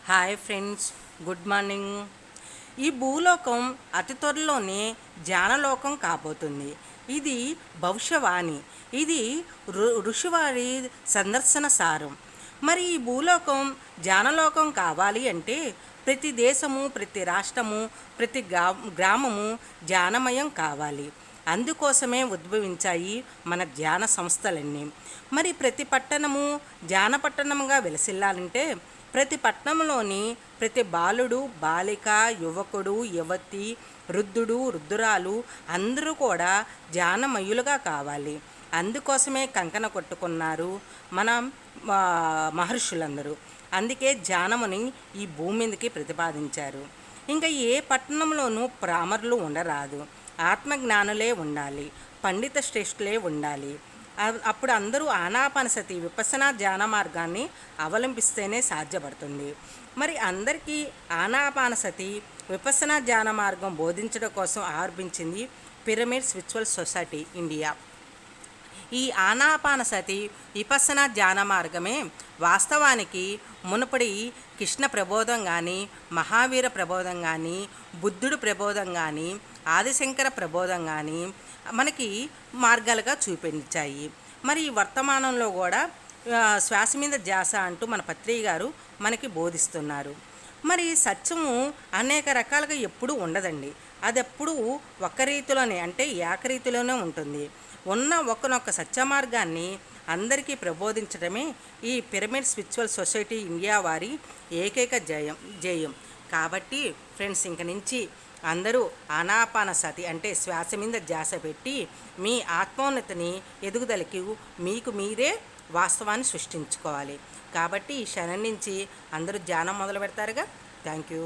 Hi friends, good morning. ఈ భూలోకం అతి త్వరలోనే ధ్యానలోకం కాబోతుంది. ఇది భవిష్యవాణి. ఇది ఋషివారి సందర్శన సారం. మరి ఈ భూలోకం ధ్యానలోకం కావాలి అంటే ప్రతి దేశము, ప్రతి రాష్ట్రము, ప్రతి గ్రామము ధ్యానమయం కావాలి. అందుకోసమే ఉద్భవించాయి మన ధ్యాన సంస్థలన్నీ. మరి ప్రతి పట్టణము ధ్యాన పట్టణముగా వెలసిల్లాలంటే ప్రతి పట్టణంలోని ప్రతి బాలుడు, బాలిక, యువకుడు, యువతి, వృద్ధుడు, వృద్ధురాలు అందరూ కూడా ధ్యానమయులుగా కావాలి. అందుకోసమే కంకణ కొట్టుకున్నారు మన మహర్షులందరూ. అందుకే ధ్యానముని ఈ భూమి మీదకి ప్రతిపాదించారు. ఇంకా ఏ పట్టణంలోనూ ప్రామరులు ఉండరాదు. ఆత్మజ్ఞానులే ఉండాలి, పండిత శ్రేష్ఠులే ఉండాలి. అప్పుడు అందరూ ఆనాపానసతి విపස්සనా ధ్యాన మార్గాన్ని అవలంబిస్తేనే సాధ్యపడుతుంది. మరి అందరికీ ఆనాపానసతి విపස්සనా ధ్యాన మార్గం బోధించడం కోసం ఆరంభించింది పిరమిడ్ స్పిరిచువల్ సొసైటీ ఇండియా. ఈ ఆనాపానసతి విపස්සనా ధ్యాన మార్గమే వాస్తవానికి మునుపటి కృష్ణ ప్రబోధం కానీ, మహావీర ప్రబోధం కానీ, బుద్ధుడు ప్రబోధం కానీ, ఆదిశంకర ప్రబోధం కానీ మనకి మార్గాలుగా చూపించాయి. మరి ఈ వర్తమానంలో కూడా శ్వాస మీద ధ్యాస అంటూ మన పత్రిక గారు మనకి బోధిస్తున్నారు. మరి సత్యము అనేక రకాలుగా ఎప్పుడూ ఉండదండి. అది ఎప్పుడూ ఒక రీతిలోనే, అంటే ఏకరీతిలోనే ఉంటుంది. ఉన్న ఒకనొక సత్య మార్గాన్ని అందరికీ ప్రబోధించడమే ఈ పిరమిడ్ స్పిరిచువల్ సొసైటీ ఇండియా వారి ఏకైక జయం. కాబట్టి ఫ్రెండ్స్, ఇంక నుంచి అందరూ ఆనాపానసతి అంటే శ్వాస మీద ధ్యాస పెట్టి మీ ఆత్మోన్నతిని ఎదుగుదలకి మీకు మీరే వాస్తవాన్ని సృష్టించుకోవాలి. కాబట్టి ఈ క్షణం నుంచి అందరూ ధ్యానం మొదలు పెడతారుగా. Thank you.